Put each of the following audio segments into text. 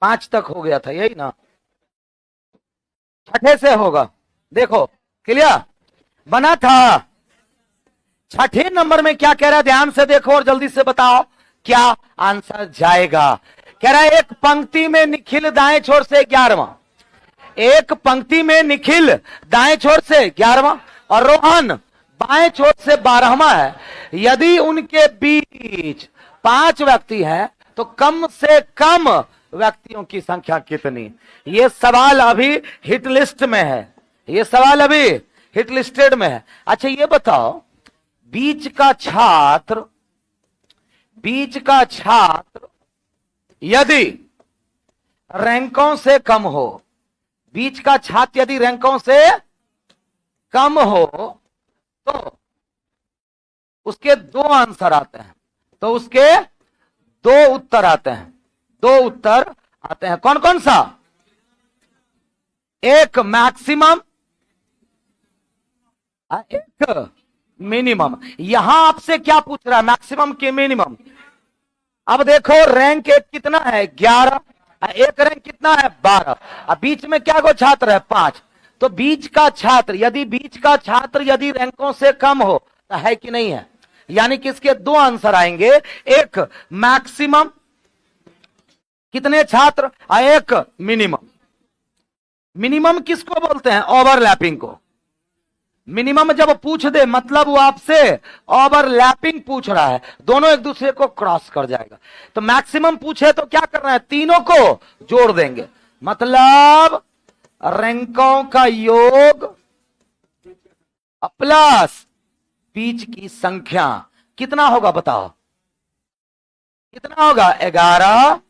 5 तक हो गया था, यही ना। छठे से होगा, देखो क्लियर बना था। छठे नंबर में क्या कह रहा है, ध्यान से देखो और जल्दी से बताओ क्या आंसर जाएगा। कह रहा है एक पंक्ति में निखिल दाएं छोर से 11वां, एक पंक्ति में निखिल दाएं छोर से 11वां और रोहन बाएं छोर से 12वां है। यदि उनके बीच 5 व्यक्ति हैं तो कम से कम व्यक्तियों की संख्या कितनी। ये सवाल अभी हिट लिस्ट में है, ये सवाल अभी हिट लिस्टेड में है। अच्छा ये बताओ, बीच का छात्र यदि रैंकों से कम हो, बीच का छात्र यदि रैंकों से कम हो तो उसके 2 आंसर आते हैं, तो उसके 2 उत्तर आते हैं, 2 उत्तर आते हैं। कौन कौन सा? एक मैक्सिमम, एक मिनिमम। यहां आपसे क्या पूछ रहा है, मैक्सिमम के मिनिमम। अब देखो रैंक एक कितना है 11, एक रैंक कितना है 12, अब बीच में क्या गो छात्र है 5। तो बीच का छात्र यदि रैंकों से कम हो तो है कि नहीं है, यानी कि इसके 2 आंसर आएंगे, एक मैक्सिमम कितने छात्र, एक मिनिमम। मिनिमम किसको बोलते हैं, ओवरलैपिंग को। मिनिमम जब पूछ दे मतलब वो आपसे ओवरलैपिंग पूछ रहा है, दोनों एक दूसरे को क्रॉस कर जाएगा। तो मैक्सिमम पूछे तो क्या करना है, तीनों को जोड़ देंगे, मतलब रैंकों का योग प्लस बीच की संख्या कितना होगा बताओ, कितना होगा 11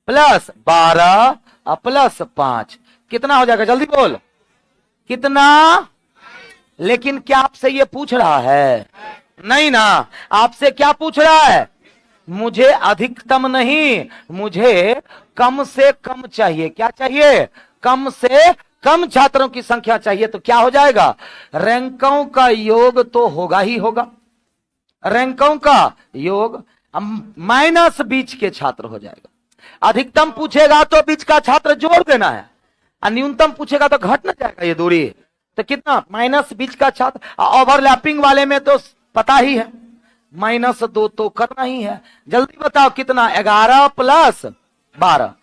प्लस 12 प्लस 5 कितना हो जाएगा, जल्दी बोल कितना। लेकिन क्या आपसे ये पूछ रहा है, नहीं ना, आपसे क्या पूछ रहा है, मुझे अधिकतम नहीं, मुझे कम से कम चाहिए। क्या चाहिए, कम से कम छात्रों की संख्या चाहिए। तो क्या हो जाएगा, रैंकों का योग तो होगा ही होगा, रैंकों का योग माइनस बीच के छात्र हो जाएगा। अधिकतम पूछेगा तो बीच का छात्र जोड़ देना है, और न्यूनतम पूछेगा तो घट ना जाएगा ये दूरी, तो कितना माइनस बीच का छात्र। ओवरलैपिंग वाले में तो पता ही है -2 तो करना ही है। जल्दी बताओ कितना, 11 प्लस 12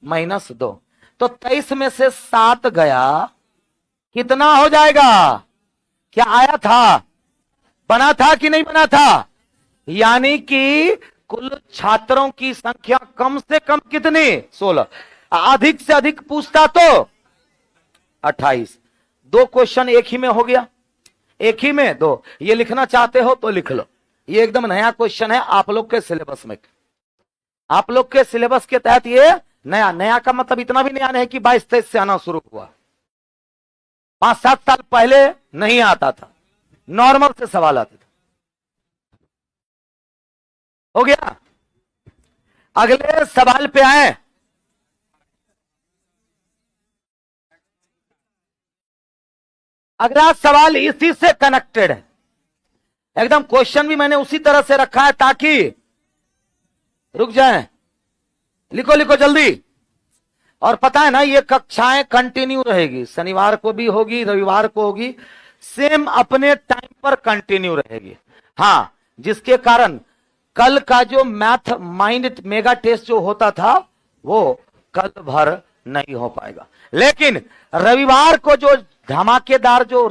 माइनस 2, तो 23 में से 7 गया, कितना हो जाएगा, क्या आया था, बना था कि नहीं बना था। यानी कि कुल छात्रों की संख्या कम से कम कितनी 16, अधिक से अधिक पूछता तो 28। 2 क्वेश्चन एक ही में हो गया, एक ही में 2। ये लिखना चाहते हो तो लिख लो, ये एकदम नया क्वेश्चन है आप लोग के सिलेबस में, आप लोग के सिलेबस के तहत ये नया का मतलब इतना भी नया नहीं है कि 22-23 से आना शुरू हुआ, 5-7 साल पहले नहीं आता था, नॉर्मल से सवाल आते थे। हो गया, अगले सवाल पे आए। अगला सवाल इसी से कनेक्टेड है, एकदम क्वेश्चन भी मैंने उसी तरह से रखा है ताकि रुक जाए, लिखो लिखो जल्दी। और पता है ना ये कक्षाएं कंटिन्यू रहेगी, शनिवार को भी होगी, रविवार को होगी, सेम अपने टाइम पर कंटिन्यू रहेगी। हाँ, जिसके कारण कल का जो मैथ माइंड मेगा टेस्ट जो होता था वो कल भर नहीं हो पाएगा, लेकिन रविवार को जो धमाकेदार जो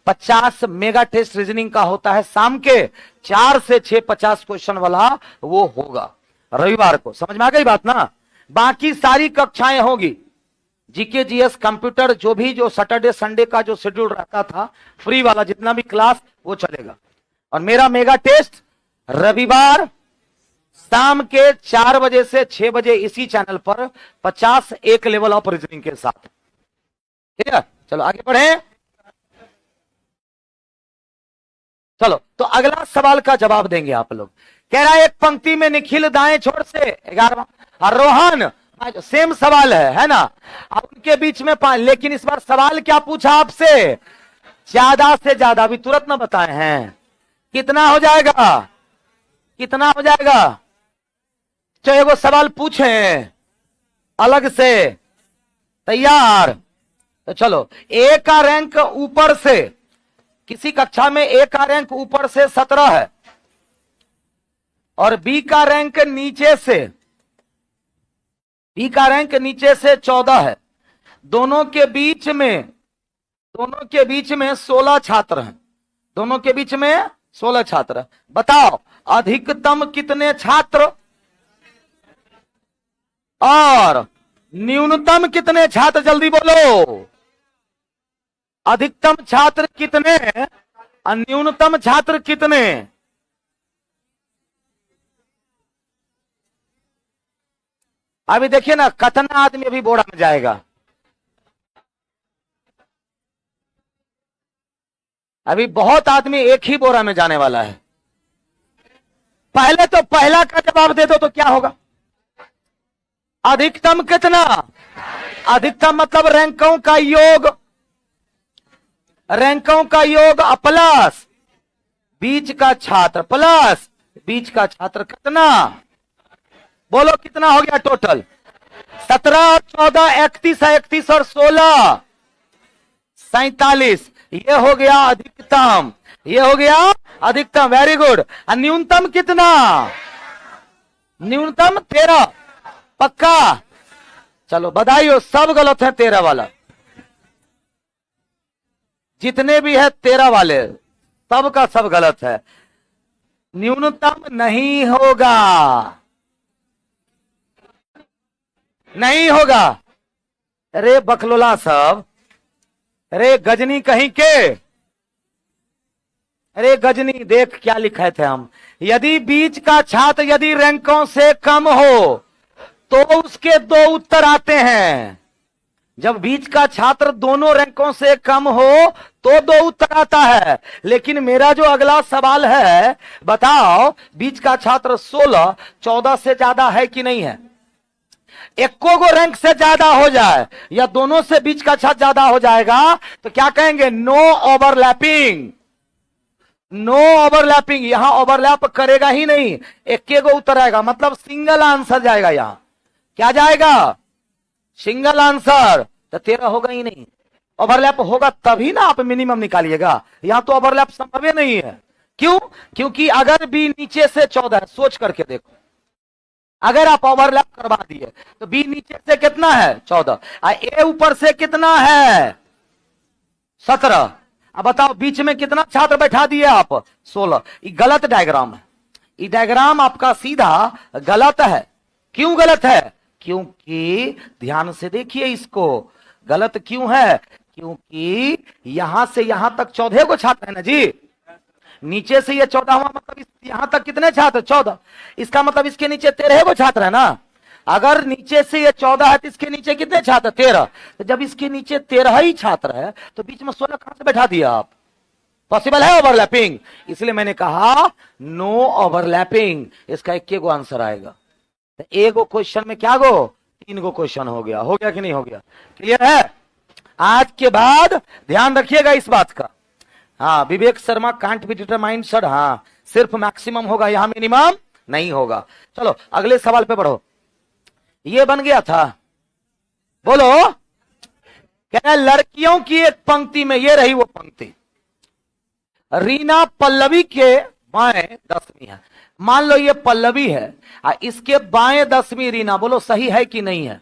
50 मेगा टेस्ट रीजनिंग का होता है शाम के 4 से 6 50 क्वेश्चन वाला, वो होगा रविवार को। समझ में आ गई बात ना। बाकी सारी कक्षाएं होगी, जीके जीएस कंप्यूटर जो सैटरडे संडे का जो शेड्यूल रहता था फ्री वाला जितना भी क्लास वो चलेगा। और मेरा मेगा टेस्ट रविवार शाम के 4 बजे से 6 बजे इसी चैनल पर 50 एक लेवल ऑफ रीजनिंग के साथ। ठीक है, चलो आगे बढ़े। चलो तो अगला सवाल का जवाब देंगे आप लोग। कह रहा है एक पंक्ति में निखिल दाएं छोर से 11वां और रोहन, सेम सवाल है ना, अब उनके बीच में 5, लेकिन इस बार सवाल क्या पूछा आपसे, ज्यादा से ज्यादा, अभी तुरंत ना बताए हैं, कितना हो जाएगा, कितना हो जाएगा तो एगो सवाल पूछे अलग से, तैयार? तो चलो, ए का रैंक ऊपर से, किसी कक्षा में ए का रैंक ऊपर से 17 है और बी का रैंक नीचे से, बी का रैंक नीचे से 14 है। दोनों के बीच में 16 छात्र हैं। दोनों के बीच में 16 छात्र। बताओ अधिकतम कितने छात्र और न्यूनतम कितने छात्र? जल्दी बोलो। अधिकतम छात्र कितने और न्यूनतम छात्र कितने? अभी देखिए ना, कितना आदमी अभी बोरा में जाएगा। अभी बहुत आदमी एक ही बोरा में जाने वाला है। पहले तो पहला का जवाब दे दो तो क्या होगा? अधिकतम कितना? अधिकतम मतलब रैंकों का योग, रैंकों का योग प्लस बीच का छात्र, प्लस बीच का छात्र कितना? बोलो कितना हो गया टोटल? 17, 14, 31 है, 31 और 16 47। ये हो गया अधिकतम, ये हो गया अधिकतम। Very good. और न्यूनतम कितना? न्यूनतम 13। पक्का? चलो बधाई हो, सब गलत है 13 वाला। जितने भी है 13 वाले सब का सब गलत है। न्यूनतम नहीं होगा, नहीं होगा। अरे बकलोला सब, अरे गजनी कहीं के, अरे गजनी देख क्या लिखे थे हम। यदि बीच का छात्र यदि रैंकों से कम हो तो उसके 2 उत्तर आते हैं। जब बीच का छात्र दोनों रैंकों से कम हो तो 2 उत्तर आता है। लेकिन मेरा जो अगला सवाल है, बताओ बीच का छात्र 16 14 से ज्यादा है कि नहीं है? एको गो रैंक से ज्यादा हो जाए या दोनों से बीच का छात्र ज्यादा हो जाएगा तो क्या कहेंगे? No overlapping. नो ओवरलैपिंग, यहां ओवरलैप करेगा ही नहीं, एक गो उत्तर आएगा, मतलब सिंगल आंसर जाएगा। यहां क्या जाएगा? Single answer. तो 13 होगा ही नहीं। ओवरलैप होगा तभी ना आप मिनिमम निकालिएगा। यहां तो ओवरलैप संभव ही नहीं है। क्यों? क्योंकि अगर बी नीचे से 14 है, सोच करके देखो, अगर आप ओवरलैप करवा दिए तो बी नीचे से कितना है? 14। ए ऊपर से कितना है? 17। अब बताओ बीच में कितना छात्र बैठा दिए आप? 16। ये गलत डायग्राम है। ये डायग्राम आपका सीधा गलत है। क्यों गलत है? क्योंकि ध्यान से देखिए इसको, गलत क्यों है? क्योंकि यहां से यहां तक 14 को छात्र है ना जी। नीचे से ये 14 हुआ, मतलब यहां तक कितने छात्र? 14। इसका मतलब इसके नीचे 13 को छात्र है ना। अगर नीचे से ये 14 है तो इसके नीचे कितने छात्र? 13। तो जब इसके नीचे 13 ही छात्र है तो बीच में 16 कहां से बैठा दिया आप? पॉसिबल है ओवरलैपिंग? इसलिए मैंने कहा नो ओवरलैपिंग। इसका एक गो आंसर आएगा। तो एक गो क्वेश्चन में क्या गो? 3 गो क्वेश्चन हो गया। हो गया कि नहीं हो गया? क्लियर है? आज के बाद ध्यान रखिएगा इस बात का। हाँ, Vivek Sharma can't be determined sir. हाँ, सिर्फ मैक्सिमम होगा, यहां मिनिमम नहीं होगा। चलो अगले सवाल पे बढ़ो। ये बन गया था, बोलो। क्या लड़कियों की एक पंक्ति में, ये रही वो पंक्ति, रीना पल्लवी के बाएं 10वीं है। मान लो ये पल्लवी है और इसके बाएं 10वीं रीना। बोलो सही है कि नहीं है?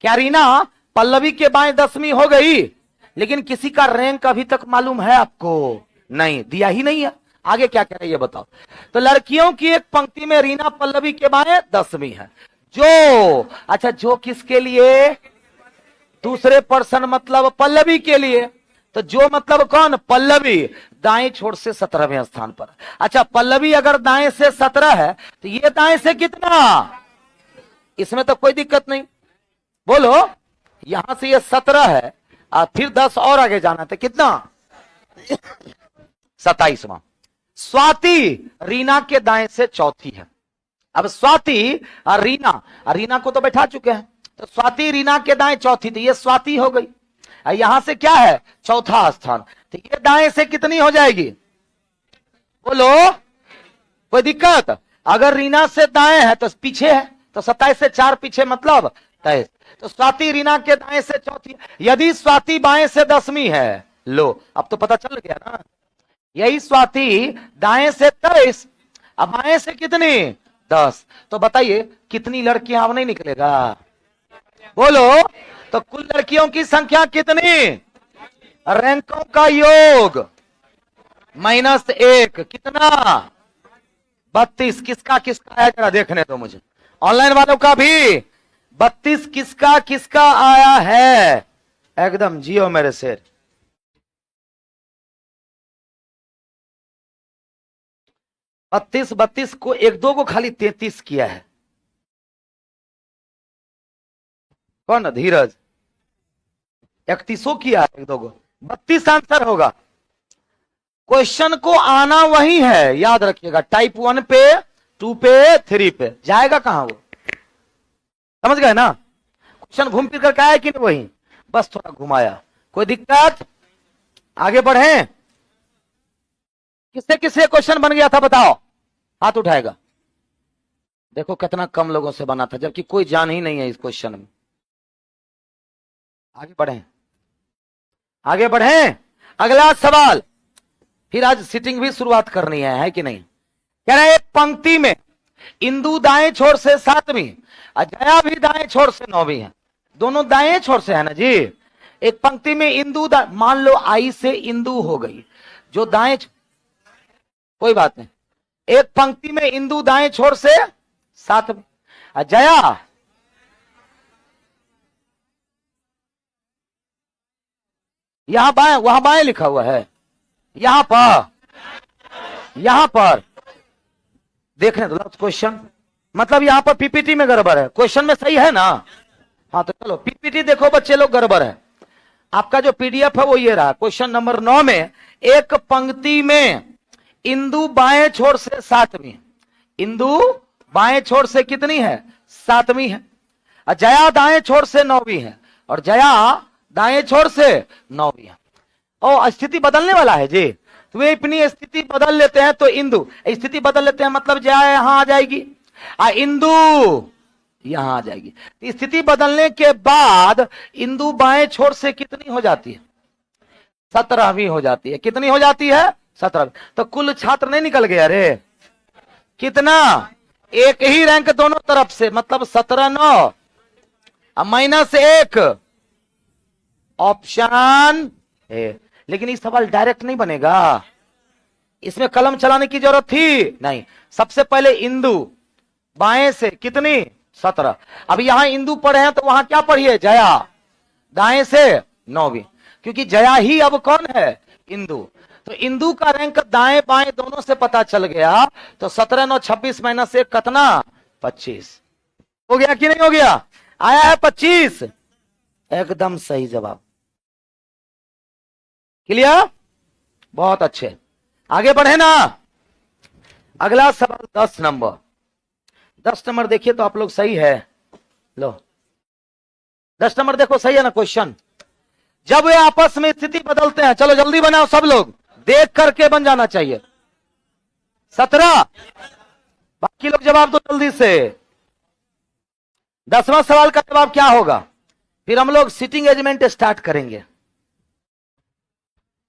क्या रीना पल्लवी के बाएं 10वीं हो गई? लेकिन किसी का रैंक अभी तक मालूम है आपको? नहीं दिया ही नहीं है। आगे क्या कह रहे ये बताओ। तो लड़कियों की एक पंक्ति में रीना पल्लवी के बाएं 10वीं है। जो, अच्छा जो किसके लिए? दूसरे पर्सन मतलब पल्लवी के लिए। तो जो मतलब कौन? पल्लवी। दाएं छोर से 17वें स्थान पर। अच्छा पल्लवी अगर दाएं से 17 है तो ये दाएं से कितना? इसमें तो कोई दिक्कत नहीं। बोलो यहां से ये 17 है और फिर 10 और आगे जाना था, कितना? 27वां। स्वाति रीना के दाएं से चौथी है। अब स्वाति और रीना को तो बैठा चुके हैं, तो स्वाति रीना के दाएं चौथी, तो ये स्वाति हो गई। यहां से क्या है? चौथा स्थान। तो ये दाएं से कितनी हो जाएगी? बोलो कोई दिक्कत? अगर रीना से दाएं है तो पीछे है, तो 27 से 4 पीछे मतलब 23। तो स्वाति रीना के दाएं से चौथी, यदि स्वाति बाएं से 10वीं है, लो अब तो पता चल गया ना, यही स्वाति दाएं से 23, अब बाएं से कितनी 10, तो बताइए कितनी लड़कियां अब नहीं निकलेगा, बोलो। तो कुल लड़कियों की संख्या कितनी, रैंकों का योग -1 कितना 32। किसका किसका है जरा देखने दो मुझे, ऑनलाइन वालों का भी 32 किसका किसका आया है, एकदम जियो मेरे शेर। 32 को एक दो को खाली 33 किया है, कौन, धीरज 31 किया है, एक दो को 32 आंसर होगा। क्वेश्चन को आना वही है, याद रखिएगा, टाइप 1 पे 2 पे 3 पे जाएगा कहां वो, समझ गए ना। क्वेश्चन घूम फिर कर आया कि नहीं वही, बस थोड़ा घुमाया, कोई दिक्कत, आगे बढ़े। किससे किससे क्वेश्चन बन गया था बताओ, हाथ उठाएगा। देखो कितना कम लोगों से बना था, जबकि कोई जान ही नहीं है इस क्वेश्चन में। आगे बढ़े, आगे बढ़े, अगला सवाल, फिर आज सिटिंग भी शुरुआत करनी है कि नहीं। कह रहे एक पंक्ति में इंदु दाएं छोर से 7वीं, अजया भी दाएं छोर से 9वीं है, दोनों दाएं छोर से है ना जी। एक पंक्ति में इंदु, मान लो आई से इंदु हो गई, जो दाएं, कोई बात नहीं, एक पंक्ति में इंदु दाएं छोर से 7वीं, अजया यहां बाएं, वहां बाएं लिखा हुआ है, यहां पर देखने दो क्वेश्चन, मतलब यहां पर पीपीटी में गड़बड़ है, क्वेश्चन में सही है ना। हाँ तो चलो पीपीटी देखो बच्चे लोग, गड़बड़ है। आपका जो पीडीएफ है वो ये रहा, क्वेश्चन नंबर 9 में एक पंक्ति में इंदु बाएं छोर से 7वीं, इंदु बाएं छोर से कितनी है 7वीं है, जया दाएं छोर से 9वीं है, और जया दाएं छोर से 9वीं है। और स्थिति बदलने वाला है जी, तो वे अपनी स्थिति बदल लेते हैं, तो इंदु स्थिति बदल लेते हैं, मतलब जया यहां आ जाएगी, इंदु यहां आ जाएगी। तो स्थिति बदलने के बाद इंदु बाएं छोर से कितनी हो जाती है, 17वीं हो जाती है। कितनी हो जाती है 17वीं। तो कुल छात्र नहीं निकल गया रे, कितना, एक ही रैंक दोनों तरफ से, मतलब 17-9 -1 ऑप्शन है। लेकिन इस सवाल डायरेक्ट नहीं बनेगा, इसमें कलम चलाने की जरूरत थी नहीं। सबसे पहले इंदु बाएं से कितनी 17, अब यहां इंदु पढ़े हैं तो वहां क्या पढ़िए जया, दाएं से 9वीं, क्योंकि जया ही अब कौन है इंदु। तो इंदु का रैंक दाएं बाएं दोनों से पता चल गया, तो 17-9 26 -1 कितना 25 हो गया कि नहीं हो गया, आया है 25, एकदम सही जवाब। क्लियर, बहुत अच्छे, आगे बढ़े ना। अगला सवाल 10 नंबर, 10 नंबर देखिए तो आप लोग सही है, लो 10 नंबर देखो सही है ना क्वेश्चन। जब वे आपस में स्थिति बदलते हैं, चलो जल्दी बनाओ सब लोग, देख करके बन जाना चाहिए। 17, बाकी लोग जवाब दो जल्दी से। 10वां सवाल का जवाब क्या होगा, फिर हम लोग सिटिंग अरेंजमेंट स्टार्ट करेंगे।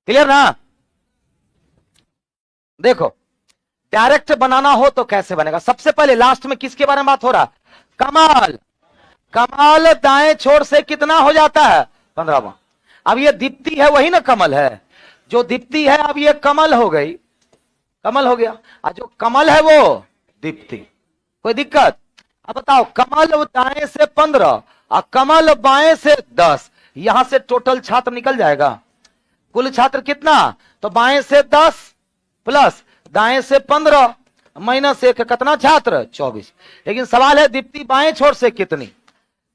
क्लियर ना। देखो डायरेक्ट बनाना हो तो कैसे बनेगा, सबसे पहले लास्ट में किसके बारे में बात हो रहा, कमल। कमल दाएं छोर से कितना हो जाता है 15वां। अब ये दीप्ति है वही ना कमल है, जो दीप्ति है अब ये कमल हो गई, कमल हो गया, और जो कमल है वो दीप्ति, कोई दिक्कत। अब बताओ कमल दाएं से 15 और कमल बाएं से 10, यहां से टोटल छात्र निकल जाएगा। कुल छात्र कितना, तो बाएं से 10 प्लस दाएं से 15 -1 कितना छात्र 24। लेकिन सवाल है दीप्ति बाएं छोर से कितनी,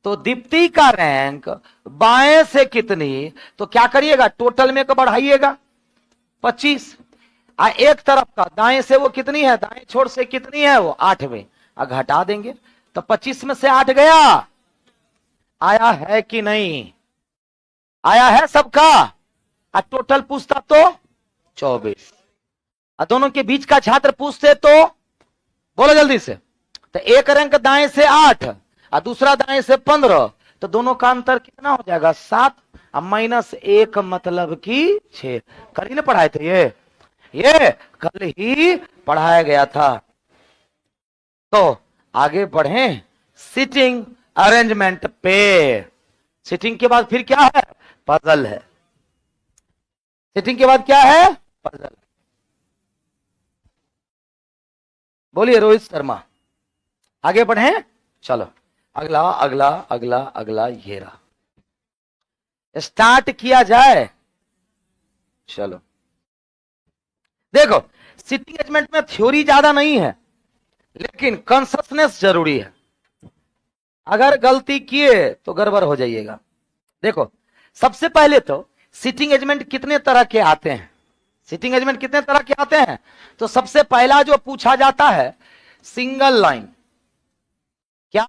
तो दीप्ति का रैंक बाएं से कितनी, तो क्या करिएगा टोटल में को बढ़ाइएगा 25, और एक तरफ का दाएं से वो कितनी है, दाएं छोर से कितनी है वो 8वीं, घटा देंगे तो 25 में से 8 गया। आया है कि नहीं, आया है सबका, और टोटल पूछता तो 24, और दोनों के बीच का छात्र पूछते तो बोलो जल्दी से। तो एक रैंक दाएं से 8 और दूसरा दाएं से 15, तो दोनों का अंतर कितना हो जाएगा? 7 और -1 मतलब कि 6। कल ही ना पढ़ाए थे ये कल ही पढ़ाया गया था। तो आगे बढ़े सिटिंग अरेंजमेंट पे। सिटिंग के बाद फिर क्या है? पजल है। सिटिंग के बाद क्या है? पजल। बोलिए रोहित शर्मा। आगे बढ़े, चलो अगला अगला अगला अगला ये रहा। स्टार्ट किया जाए, चलो देखो सिटिंग अरेंजमेंट में थ्योरी ज्यादा नहीं है, लेकिन कॉन्शसनेस जरूरी है। अगर गलती किए तो गड़बड़ हो जाइएगा। देखो सबसे पहले तो सिटिंग अरेंजमेंट कितने तरह के आते हैं? सिटिंग अरेंजमेंट कितने तरह के आते हैं? तो सबसे पहला जो पूछा जाता है सिंगल लाइन।